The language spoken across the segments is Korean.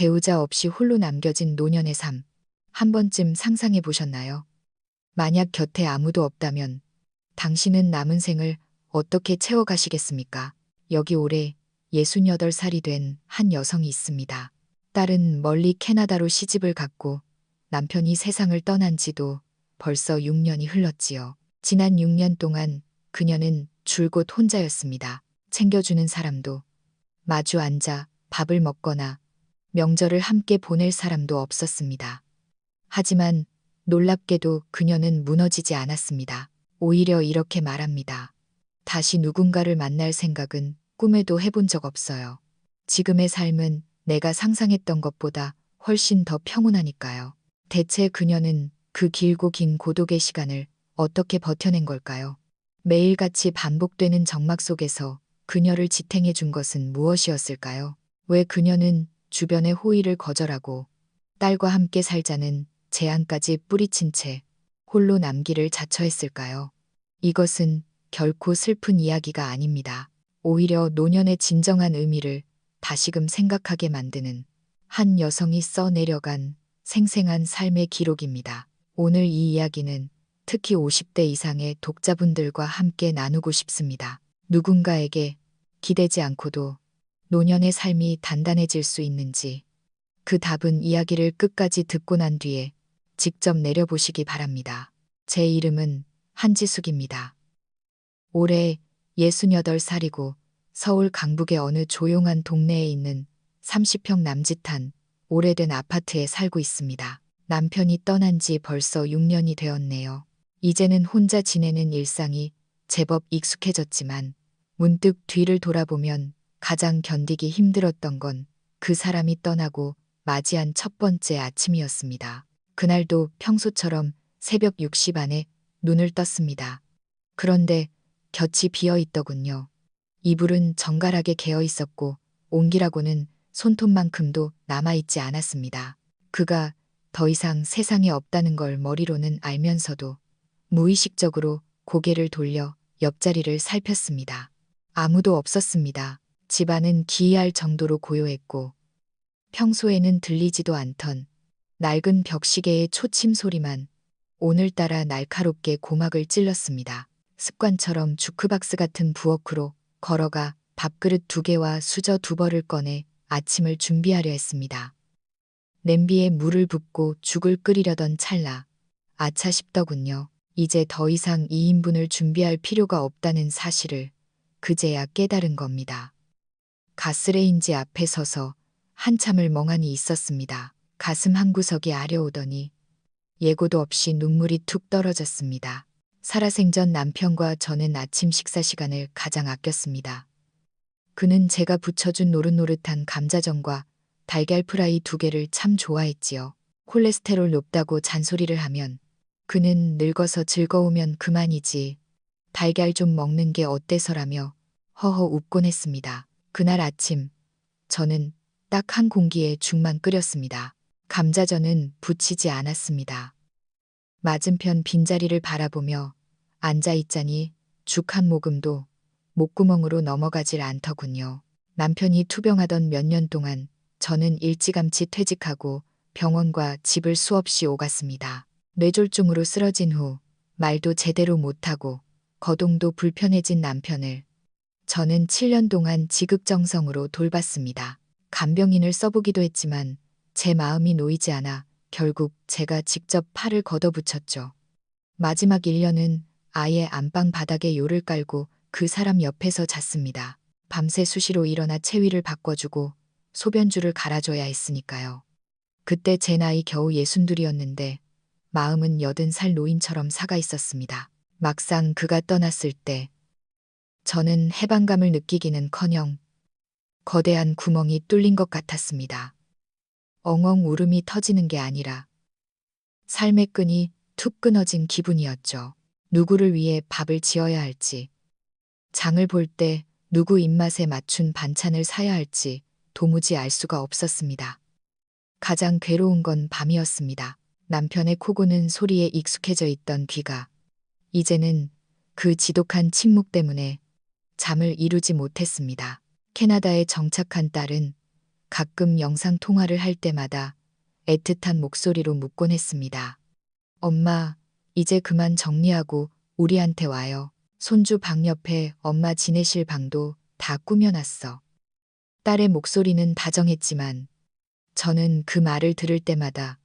배우자 없이 홀로 남겨진 노년의 삶. 한 번쯤 상상해 보셨나요? 만약 곁에 아무도 없다면 당신은 남은 생을 어떻게 채워가시겠습니까? 여기 올해 68살이 된 한 여성이 있습니다. 딸은 멀리 캐나다로 시집을 갔고 남편이 세상을 떠난 지도 벌써 6년이 흘렀지요. 지난 6년 동안 그녀는 줄곧 혼자였습니다. 챙겨주는 사람도, 마주 앉아 밥을 먹거나 명절을 함께 보낼 사람도 없었습니다. 하지만 놀랍게도 그녀는 무너지지 않았습니다. 오히려 이렇게 말합니다. 다시 누군가를 만날 생각은 꿈에도 해본 적 없어요. 지금의 삶은 내가 상상했던 것보다 훨씬 더 평온하니까요. 대체 그녀는 그 길고 긴 고독의 시간을 어떻게 버텨낸 걸까요? 매일같이 반복되는 정막 속에서 그녀를 지탱해 준 것은 무엇이었을까요? 왜 그녀는 주변의 호의를 거절하고 딸과 함께 살자는 제안까지 뿌리친 채 홀로 남기를 자처했을까요? 이것은 결코 슬픈 이야기가 아닙니다. 오히려 노년의 진정한 의미를 다시금 생각하게 만드는 한 여성이 써내려간 생생한 삶의 기록입니다. 오늘 이 이야기는 특히 50대 이상의 독자분들과 함께 나누고 싶습니다. 누군가에게 기대지 않고도 노년의 삶이 단단해질 수 있는지 그 답은 이야기를 끝까지 듣고 난 뒤에 직접 내려보시기 바랍니다. 제 이름은 한지숙입니다. 올해 68살이고 서울 강북의 어느 조용한 동네에 있는 30평 남짓한 오래된 아파트에 살고 있습니다. 남편이 떠난 지 벌써 6년이 되었네요. 이제는 혼자 지내는 일상이 제법 익숙해졌지만 문득 뒤를 돌아보면 가장 견디기 힘들었던 건 그 사람이 떠나고 맞이한 첫 번째 아침이었습니다. 그날도 평소처럼 새벽 6시 반에 눈을 떴습니다. 그런데 곁이 비어 있더군요. 이불은 정갈하게 개어 있었고 온기라고는 손톱만큼도 남아있지 않았습니다. 그가 더 이상 세상에 없다는 걸 머리로는 알면서도 무의식적으로 고개를 돌려 옆자리를 살폈습니다. 아무도 없었습니다. 집안은 기이할 정도로 고요했고 평소에는 들리지도 않던 낡은 벽시계의 초침 소리만 오늘따라 날카롭게 고막을 찔렀습니다. 습관처럼 주크박스 같은 부엌으로 걸어가 밥그릇 2개와 수저 2벌을 꺼내 아침을 준비하려 했습니다. 냄비에 물을 붓고 죽을 끓이려던 찰나 아차 싶더군요. 이제 더 이상 2인분을 준비할 필요가 없다는 사실을 그제야 깨달은 겁니다. 가스레인지 앞에 서서 한참을 멍하니 있었습니다. 가슴 한구석이 아려오더니 예고도 없이 눈물이 툭 떨어졌습니다. 살아생전 남편과 저는 아침 식사 시간을 가장 아꼈습니다. 그는 제가 부쳐준 노릇노릇한 감자전과 달걀 프라이 2개를 참 좋아했지요. 콜레스테롤 높다고 잔소리를 하면 그는 늙어서 즐거우면 그만이지 달걀 좀 먹는 게 어때서라며 허허 웃곤 했습니다. 그날 아침 저는 딱 한 공기의 죽만 끓였습니다. 감자전은 부치지 않았습니다. 맞은편 빈자리를 바라보며 앉아있자니 죽 한 모금도 목구멍으로 넘어가질 않더군요. 남편이 투병하던 몇 년 동안 저는 일찌감치 퇴직하고 병원과 집을 수없이 오갔습니다. 뇌졸중으로 쓰러진 후 말도 제대로 못하고 거동도 불편해진 남편을 저는 7년 동안 지극정성으로 돌봤습니다. 간병인을 써보기도 했지만 제 마음이 놓이지 않아 결국 제가 직접 팔을 걷어붙였죠. 마지막 1년은 아예 안방 바닥에 요를 깔고 그 사람 옆에서 잤습니다. 밤새 수시로 일어나 체위를 바꿔주고 소변줄을 갈아줘야 했으니까요. 그때 제 나이 겨우 62였는데 마음은 80살 노인처럼 사가 있었습니다. 막상 그가 떠났을 때 저는 해방감을 느끼기는커녕 거대한 구멍이 뚫린 것 같았습니다. 엉엉 울음이 터지는 게 아니라 삶의 끈이 툭 끊어진 기분이었죠. 누구를 위해 밥을 지어야 할지, 장을 볼 때 누구 입맛에 맞춘 반찬을 사야 할지 도무지 알 수가 없었습니다. 가장 괴로운 건 밤이었습니다. 남편의 코 고는 소리에 익숙해져 있던 귀가 이제는 그 지독한 침묵 때문에 잠을 이루지 못했습니다. 캐나다에 정착한 딸은 가끔 영상 통화를 할 때마다 애틋한 목소리로 묻곤 했습니다. 엄마, 이제 그만 정리하고 우리한테 와요. 손주 방 옆에 엄마 지내실 방도 다 꾸며놨어. 딸의 목소리는 다정했지만 저는 그 말을 들을 때마다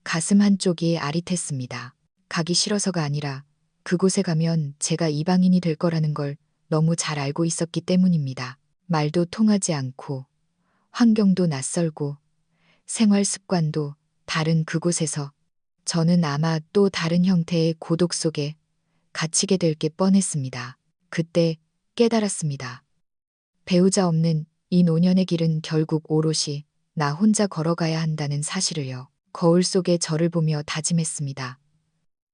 가슴 한쪽이 아릿했습니다. 가기 싫어서가 아니라 그곳에 가면 제가 이방인이 될 거라는 걸 너무 잘 알고 있었기 때문입니다. 말도 통하지 않고 환경도 낯설고 생활 습관도 다른 그곳에서 저는 아마 또 다른 형태의 고독 속에 갇히게 될 게 뻔했습니다. 그때 깨달았습니다. 배우자 없는 이 노년의 길은 결국 오롯이 나 혼자 걸어가야 한다는 사실을요. 거울 속에 저를 보며 다짐했습니다.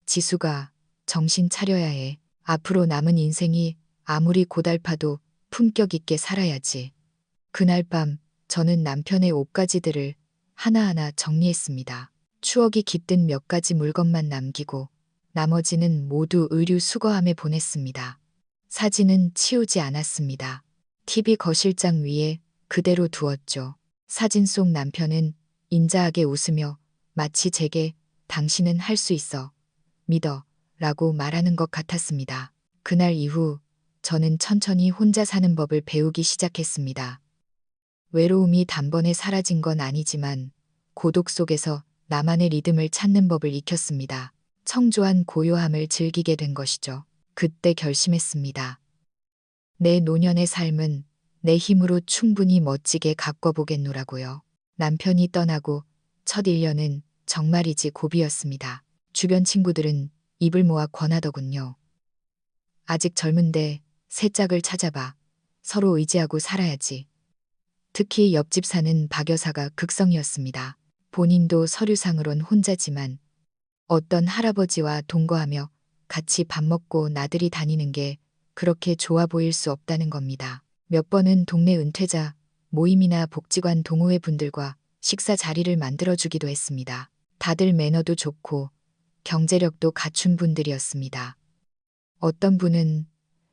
지수가 정신 차려야 해. 앞으로 남은 인생이 아무리 고달파도 품격 있게 살아야지. 그날 밤 저는 남편의 옷가지들을 하나하나 정리했습니다. 추억이 깃든 몇 가지 물건만 남기고 나머지는 모두 의류 수거함에 보냈습니다. 사진은 치우지 않았습니다. TV 거실장 위에 그대로 두었죠. 사진 속 남편은 인자하게 웃으며 마치 제게 당신은 할 수 있어. 믿어. 라고 말하는 것 같았습니다. 그날 이후 저는 천천히 혼자 사는 법을 배우기 시작했습니다. 외로움이 단번에 사라진 건 아니지만 고독 속에서 나만의 리듬을 찾는 법을 익혔습니다. 청조한 고요함을 즐기게 된 것이죠. 그때 결심했습니다. 내 노년의 삶은 내 힘으로 충분히 멋지게 가꿔보겠노라고요. 남편이 떠나고 첫 1년은 정말이지 고비였습니다. 주변 친구들은 입을 모아 권하더군요. 아직 젊은데 새 짝을 찾아봐. 서로 의지하고 살아야지. 특히 옆집 사는 박 여사가 극성이었습니다. 본인도 서류상으론 혼자지만 어떤 할아버지와 동거하며 같이 밥 먹고 나들이 다니는 게 그렇게 좋아 보일 수 없다는 겁니다. 몇 번은 동네 은퇴자 모임이나 복지관 동호회 분들과 식사 자리를 만들어주기도 했습니다. 다들 매너도 좋고 경제력도 갖춘 분들이었습니다. 어떤 분은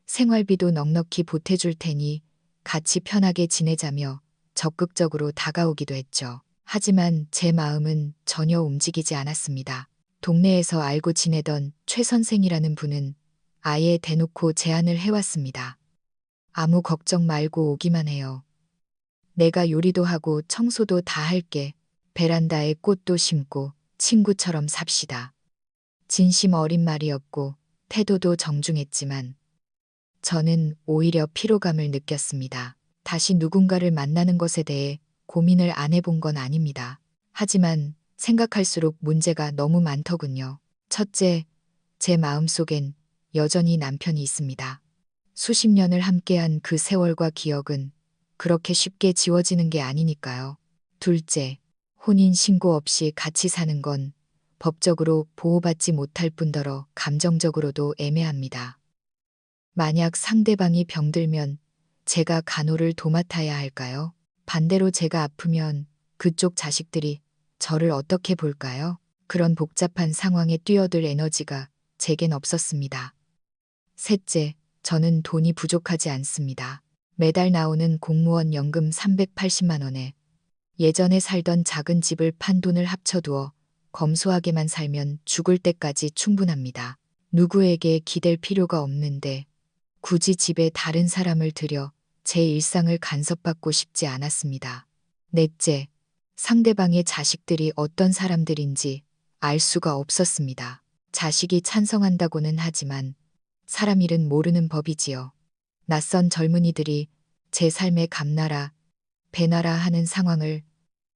생활비도 넉넉히 보태줄 테니 같이 편하게 지내자며 적극적으로 다가오기도 했죠. 하지만 제 마음은 전혀 움직이지 않았습니다. 동네에서 알고 지내던 최 선생이라는 분은 아예 대놓고 제안을 해왔습니다. 아무 걱정 말고 오기만 해요. 내가 요리도 하고 청소도 다 할게. 베란다에 꽃도 심고 친구처럼 삽시다. 진심 어린 말이었고 태도도 정중했지만 저는 오히려 피로감을 느꼈습니다. 다시 누군가를 만나는 것에 대해 고민을 안 해본 건 아닙니다. 하지만 생각할수록 문제가 너무 많더군요. 첫째, 제 마음속엔 여전히 남편이 있습니다. 수십 년을 함께한 그 세월과 기억은 그렇게 쉽게 지워지는 게 아니니까요. 둘째, 혼인 신고 없이 같이 사는 건 법적으로 보호받지 못할 뿐더러 감정적으로도 애매합니다. 만약 상대방이 병들면 제가 간호를 도맡아야 할까요? 반대로 제가 아프면 그쪽 자식들이 저를 어떻게 볼까요? 그런 복잡한 상황에 뛰어들 에너지가 제겐 없었습니다. 셋째, 저는 돈이 부족하지 않습니다. 매달 나오는 공무원 연금 380만 원에 예전에 살던 작은 집을 판 돈을 합쳐두어 검소하게만 살면 죽을 때까지 충분합니다. 누구에게 기댈 필요가 없는데 굳이 집에 다른 사람을 들여 제 일상을 간섭받고 싶지 않았습니다. 넷째, 상대방의 자식들이 어떤 사람들인지 알 수가 없었습니다. 자식이 찬성한다고는 하지만 사람 일은 모르는 법이지요. 낯선 젊은이들이 제 삶에 감나라, 배나라 하는 상황을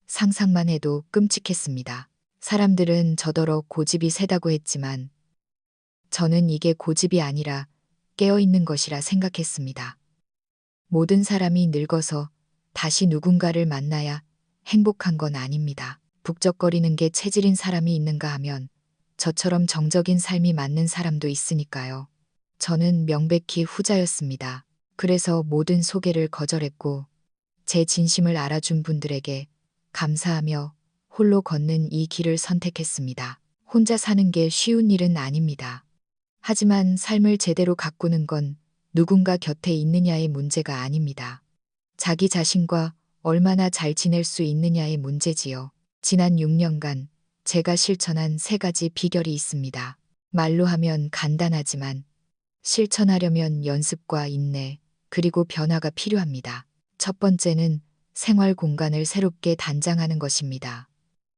상상만 해도 끔찍했습니다. 사람들은 저더러 고집이 세다고 했지만 저는 이게 고집이 아니라 깨어있는 것이라 생각했습니다. 모든 사람이 늙어서 다시 누군가를 만나야 행복한 건 아닙니다. 북적거리는 게 체질인 사람이 있는가 하면 저처럼 정적인 삶이 맞는 사람도 있으니까요. 저는 명백히 후자였습니다. 그래서 모든 소개를 거절했고 제 진심을 알아준 분들에게 감사하며 홀로 걷는 이 길을 선택했습니다. 혼자 사는 게 쉬운 일은 아닙니다. 하지만 삶을 제대로 가꾸는 건 누군가 곁에 있느냐의 문제가 아닙니다. 자기 자신과 얼마나 잘 지낼 수 있느냐의 문제지요. 지난 6년간 제가 실천한 3가지 비결이 있습니다. 말로 하면 간단하지만 실천하려면 연습과 인내, 그리고 변화가 필요합니다. 첫 번째는 생활 공간을 새롭게 단장하는 것입니다.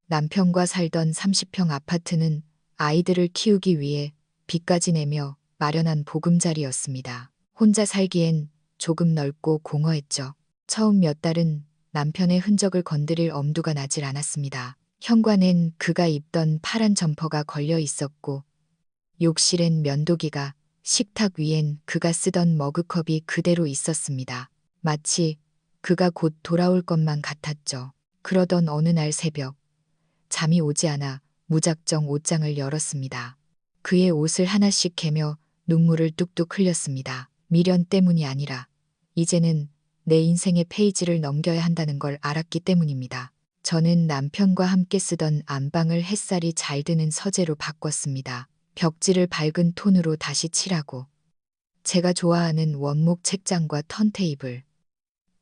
남편과 살던 30평 아파트는 아이들을 키우기 위해 빚까지 내며 마련한 보금자리였습니다. 혼자 살기엔 조금 넓고 공허했죠. 처음 몇 달은 남편의 흔적을 건드릴 엄두가 나질 않았습니다. 현관엔 그가 입던 파란 점퍼가 걸려 있었고, 욕실엔 면도기가, 식탁 위엔 그가 쓰던 머그컵이 그대로 있었습니다. 마치 그가 곧 돌아올 것만 같았죠. 그러던 어느 날 새벽, 잠이 오지 않아 무작정 옷장을 열었습니다. 그의 옷을 하나씩 개며 눈물을 뚝뚝 흘렸습니다. 미련 때문이 아니라 이제는 내 인생의 페이지를 넘겨야 한다는 걸 알았기 때문입니다. 저는 남편과 함께 쓰던 안방을 햇살이 잘 드는 서재로 바꿨습니다. 벽지를 밝은 톤으로 다시 칠하고 제가 좋아하는 원목 책장과 턴테이블,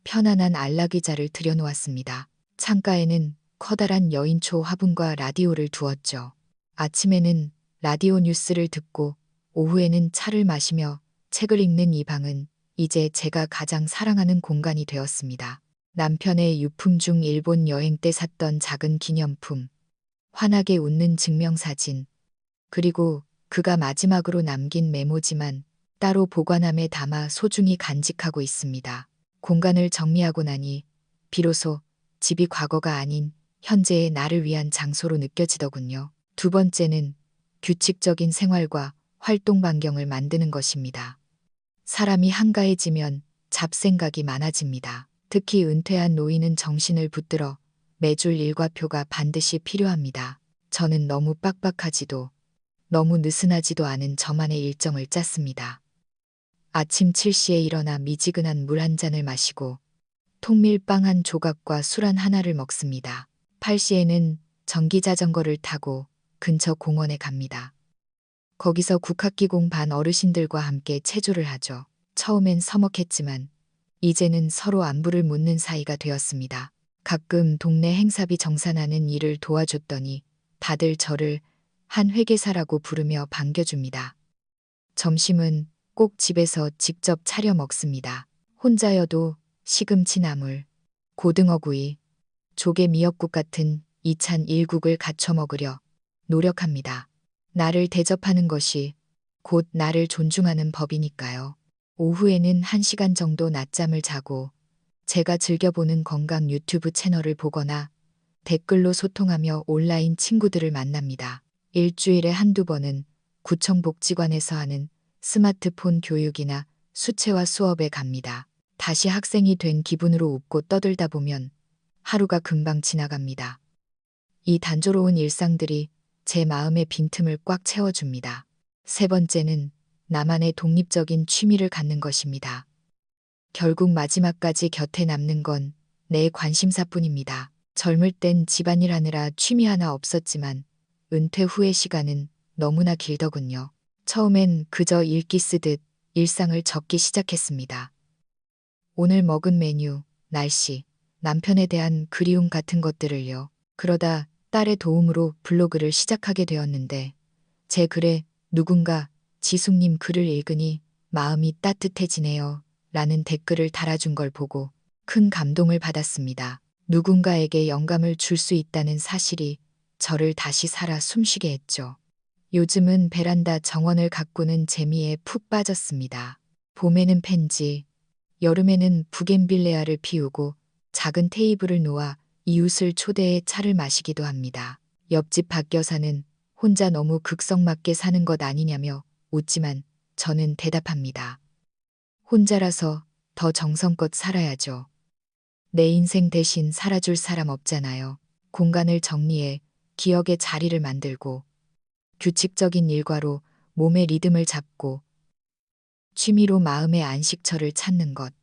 편안한 안락의자를 들여놓았습니다. 창가에는 커다란 여인초 화분과 라디오를 두었죠. 아침에는 라디오 뉴스를 듣고 오후에는 차를 마시며 책을 읽는 이 방은 이제 제가 가장 사랑하는 공간이 되었습니다. 남편의 유품 중 일본 여행 때 샀던 작은 기념품, 환하게 웃는 증명사진, 그리고 그가 마지막으로 남긴 메모지만 따로 보관함에 담아 소중히 간직하고 있습니다. 공간을 정리하고 나니 비로소 집이 과거가 아닌 현재의 나를 위한 장소로 느껴지더군요. 두 번째는 규칙적인 생활과 활동 반경을 만드는 것입니다. 사람이 한가해지면 잡생각이 많아집니다. 특히 은퇴한 노인은 정신을 붙들어 매줄 일과표가 반드시 필요합니다. 저는 너무 빡빡하지도 너무 느슨하지도 않은 저만의 일정을 짰습니다. 아침 7시에 일어나 미지근한 물 한 잔을 마시고 통밀빵 한 조각과 술 한 하나를 먹습니다. 8시에는 전기자전거를 타고 근처 공원에 갑니다. 거기서 국학기공 반 어르신들과 함께 체조를 하죠. 처음엔 서먹했지만 이제는 서로 안부를 묻는 사이가 되었습니다. 가끔 동네 행사비 정산하는 일을 도와줬더니 다들 저를 한 회계사라고 부르며 반겨줍니다. 점심은 꼭 집에서 직접 차려 먹습니다. 혼자여도 시금치 나물, 고등어구이, 조개 미역국 같은 이찬 일국을 갖춰 먹으려 노력합니다. 나를 대접하는 것이 곧 나를 존중하는 법이니까요. 오후에는 1시간 정도 낮잠을 자고 제가 즐겨보는 건강 유튜브 채널을 보거나 댓글로 소통하며 온라인 친구들을 만납니다. 일주일에 한두 번은 구청 복지관에서 하는 스마트폰 교육이나 수채화 수업에 갑니다. 다시 학생이 된 기분으로 웃고 떠들다 보면 하루가 금방 지나갑니다. 이 단조로운 일상들이 제 마음의 빈틈을 꽉 채워줍니다. 세 번째는 나만의 독립적인 취미를 갖는 것입니다. 결국 마지막까지 곁에 남는 건 내 관심사뿐입니다. 젊을 땐 집안일 하느라 취미 하나 없었지만 은퇴 후의 시간은 너무나 길더군요. 처음엔 그저 읽기 쓰듯 일상을 적기 시작했습니다. 오늘 먹은 메뉴, 날씨, 남편에 대한 그리움 같은 것들을요. 그러다 딸의 도움으로 블로그를 시작하게 되었는데 제 글에 누군가 지숙님 글을 읽으니 마음이 따뜻해지네요 라는 댓글을 달아준 걸 보고 큰 감동을 받았습니다. 누군가에게 영감을 줄 수 있다는 사실이 저를 다시 살아 숨쉬게 했죠. 요즘은 베란다 정원을 가꾸는 재미에 푹 빠졌습니다. 봄에는 펜지, 여름에는 부겐빌레아를 피우고 작은 테이블을 놓아 이웃을 초대해 차를 마시기도 합니다. 옆집 박 여사는 혼자 너무 극성맞게 사는 것 아니냐며 웃지만 저는 대답합니다. 혼자라서 더 정성껏 살아야죠. 내 인생 대신 살아줄 사람 없잖아요. 공간을 정리해 기억의 자리를 만들고 규칙적인 일과로 몸의 리듬을 잡고 취미로 마음의 안식처를 찾는 것.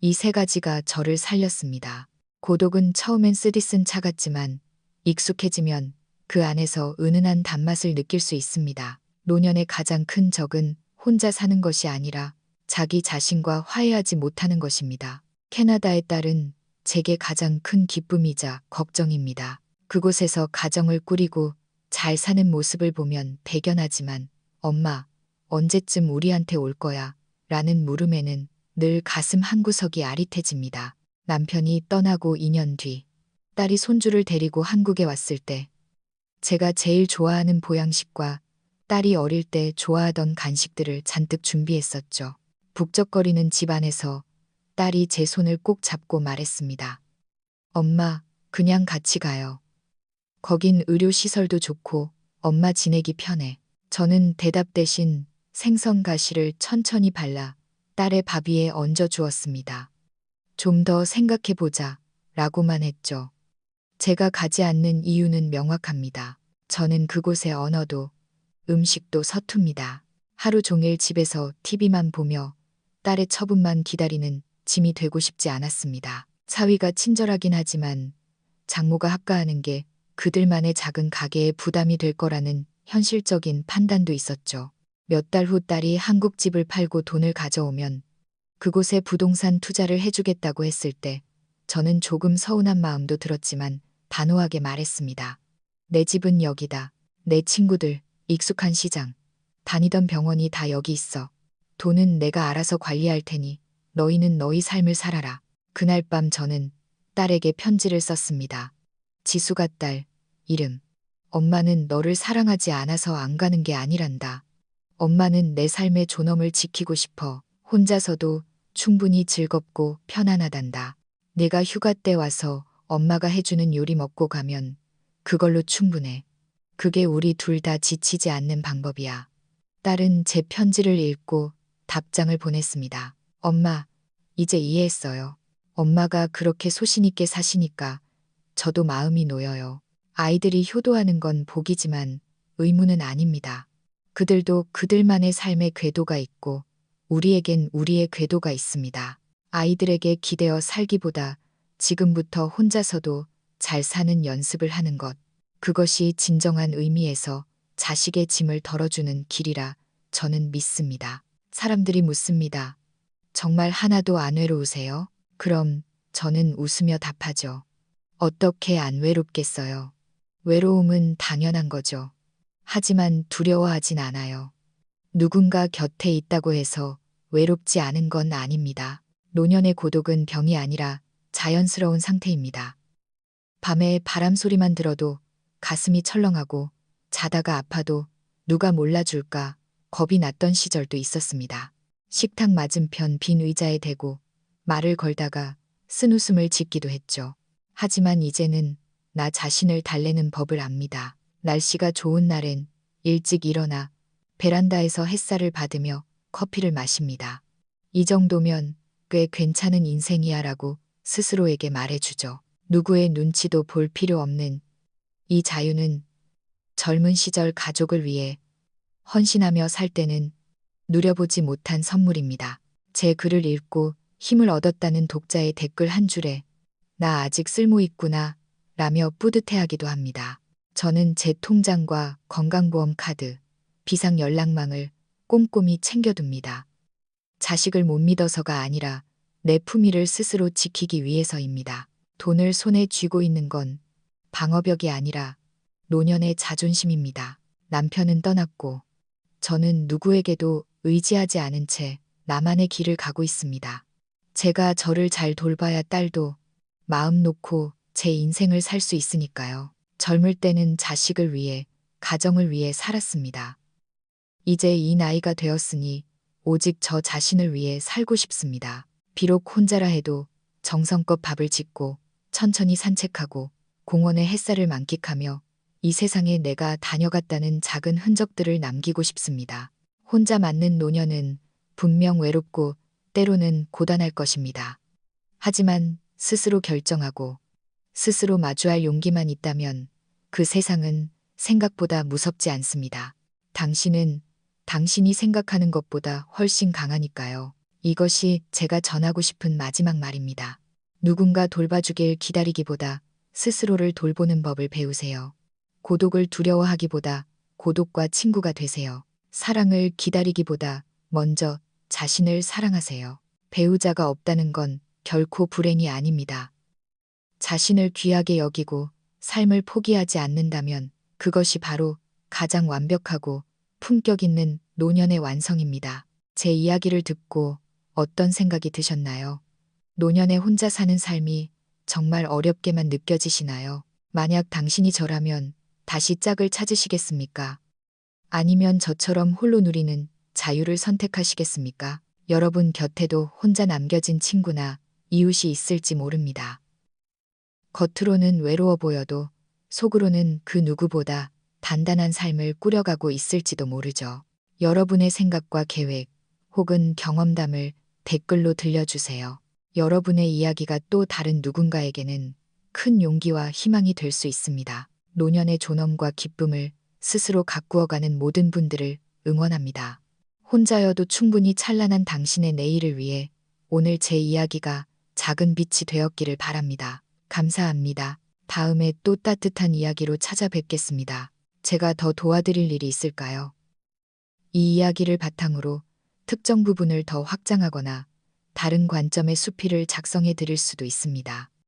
이 3가지가 저를 살렸습니다. 고독은 처음엔 쓰디쓴 차 같지만 익숙해지면 그 안에서 은은한 단맛을 느낄 수 있습니다. 노년의 가장 큰 적은 혼자 사는 것이 아니라 자기 자신과 화해하지 못하는 것입니다. 캐나다의 딸은 제게 가장 큰 기쁨이자 걱정입니다. 그곳에서 가정을 꾸리고 잘 사는 모습을 보면 대견하지만 엄마, 언제쯤 우리한테 올 거야? 라는 물음에는 늘 가슴 한구석이 아릿해집니다. 남편이 떠나고 2년 뒤 딸이 손주를 데리고 한국에 왔을 때 제가 제일 좋아하는 보양식과 딸이 어릴 때 좋아하던 간식들을 잔뜩 준비했었죠. 북적거리는 집 안에서 딸이 제 손을 꼭 잡고 말했습니다. 엄마, 그냥 같이 가요. 거긴 의료시설도 좋고 엄마 지내기 편해. 저는 대답 대신 생선 가시를 천천히 발라 딸의 밥 위에 얹어 주었습니다. 좀 더 생각해보자 라고만 했죠. 제가 가지 않는 이유는 명확합니다. 저는 그곳의 언어도 음식도 서툽니다. 하루 종일 집에서 TV만 보며 딸의 처분만 기다리는 짐이 되고 싶지 않았습니다. 사위가 친절하긴 하지만 장모가 합가하는 게 그들만의 작은 가게에 부담이 될 거라는 현실적인 판단도 있었죠. 몇 달 후 딸이 한국 집을 팔고 돈을 가져오면 그곳에 부동산 투자를 해주겠다고 했을 때 저는 조금 서운한 마음도 들었지만 단호하게 말했습니다. 내 집은 여기다. 내 친구들, 익숙한 시장, 다니던 병원이 다 여기 있어. 돈은 내가 알아서 관리할 테니 너희는 너희 삶을 살아라. 그날 밤 저는 딸에게 편지를 썼습니다. 지수가 딸, 이름. 엄마는 너를 사랑하지 않아서 안 가는 게 아니란다. 엄마는 내 삶의 존엄을 지키고 싶어. 혼자서도 충분히 즐겁고 편안하단다. 내가 휴가 때 와서 엄마가 해주는 요리 먹고 가면 그걸로 충분해. 그게 우리 둘 다 지치지 않는 방법이야. 딸은 제 편지를 읽고 답장을 보냈습니다. 엄마, 이제 이해했어요. 엄마가 그렇게 소신 있게 사시니까 저도 마음이 놓여요. 아이들이 효도하는 건 복이지만 의무는 아닙니다. 그들도 그들만의 삶의 궤도가 있고 우리에겐 우리의 궤도가 있습니다. 아이들에게 기대어 살기보다 지금부터 혼자서도 잘 사는 연습을 하는 것. 그것이 진정한 의미에서 자식의 짐을 덜어주는 길이라 저는 믿습니다. 사람들이 묻습니다. 정말 하나도 안 외로우세요? 그럼 저는 웃으며 답하죠. 어떻게 안 외롭겠어요? 외로움은 당연한 거죠. 하지만 두려워하진 않아요. 누군가 곁에 있다고 해서 외롭지 않은 건 아닙니다. 노년의 고독은 병이 아니라 자연스러운 상태입니다. 밤에 바람 소리만 들어도 가슴이 철렁하고 자다가 아파도 누가 몰라줄까 겁이 났던 시절도 있었습니다. 식탁 맞은편 빈 의자에 대고 말을 걸다가 쓴웃음을 짓기도 했죠. 하지만 이제는 나 자신을 달래는 법을 압니다. 날씨가 좋은 날엔 일찍 일어나 베란다에서 햇살을 받으며 커피를 마십니다. 이 정도면 꽤 괜찮은 인생이야 라고 스스로에게 말해주죠. 누구의 눈치도 볼 필요 없는 이 자유는 젊은 시절 가족을 위해 헌신하며 살 때는 누려보지 못한 선물입니다. 제 글을 읽고 힘을 얻었다는 독자의 댓글 한 줄에 나 아직 쓸모 있구나 라며 뿌듯해하기도 합니다. 저는 제 통장과 건강보험 카드, 비상 연락망을 꼼꼼히 챙겨둡니다. 자식을 못 믿어서가 아니라 내 품위를 스스로 지키기 위해서입니다. 돈을 손에 쥐고 있는 건 방어벽이 아니라 노년의 자존심입니다. 남편은 떠났고 저는 누구에게도 의지하지 않은 채 나만의 길을 가고 있습니다. 제가 저를 잘 돌봐야 딸도 마음 놓고 제 인생을 살 수 있으니까요. 젊을 때는 자식을 위해, 가정을 위해 살았습니다. 이제 이 나이가 되었으니 오직 저 자신을 위해 살고 싶습니다. 비록 혼자라 해도 정성껏 밥을 짓고 천천히 산책하고 공원의 햇살을 만끽하며 이 세상에 내가 다녀갔다는 작은 흔적들을 남기고 싶습니다. 혼자 맞는 노년은 분명 외롭고 때로는 고단할 것입니다. 하지만 스스로 결정하고 스스로 마주할 용기만 있다면 그 세상은 생각보다 무섭지 않습니다. 당신은 당신이 생각하는 것보다 훨씬 강하니까요. 이것이 제가 전하고 싶은 마지막 말입니다. 누군가 돌봐주길 기다리기보다 스스로를 돌보는 법을 배우세요. 고독을 두려워하기보다 고독과 친구가 되세요. 사랑을 기다리기보다 먼저 자신을 사랑하세요. 배우자가 없다는 건 결코 불행이 아닙니다. 자신을 귀하게 여기고 삶을 포기하지 않는다면 그것이 바로 가장 완벽하고 품격 있는 노년의 완성입니다. 제 이야기를 듣고 어떤 생각이 드셨나요? 노년에 혼자 사는 삶이 정말 어렵게만 느껴지시나요? 만약 당신이 저라면 다시 짝을 찾으시겠습니까? 아니면 저처럼 홀로 누리는 자유를 선택하시겠습니까? 여러분 곁에도 혼자 남겨진 친구나 이웃이 있을지 모릅니다. 겉으로는 외로워 보여도 속으로는 그 누구보다 단단한 삶을 꾸려가고 있을지도 모르죠. 여러분의 생각과 계획 혹은 경험담을 댓글로 들려주세요. 여러분의 이야기가 또 다른 누군가에게는 큰 용기와 희망이 될 수 있습니다. 노년의 존엄과 기쁨을 스스로 가꾸어가는 모든 분들을 응원합니다. 혼자여도 충분히 찬란한 당신의 내일을 위해 오늘 제 이야기가 작은 빛이 되었기를 바랍니다. 감사합니다. 다음에 또 따뜻한 이야기로 찾아뵙겠습니다. 제가 더 도와드릴 일이 있을까요? 이 이야기를 바탕으로 특정 부분을 더 확장하거나 다른 관점의 수필을 작성해 드릴 수도 있습니다.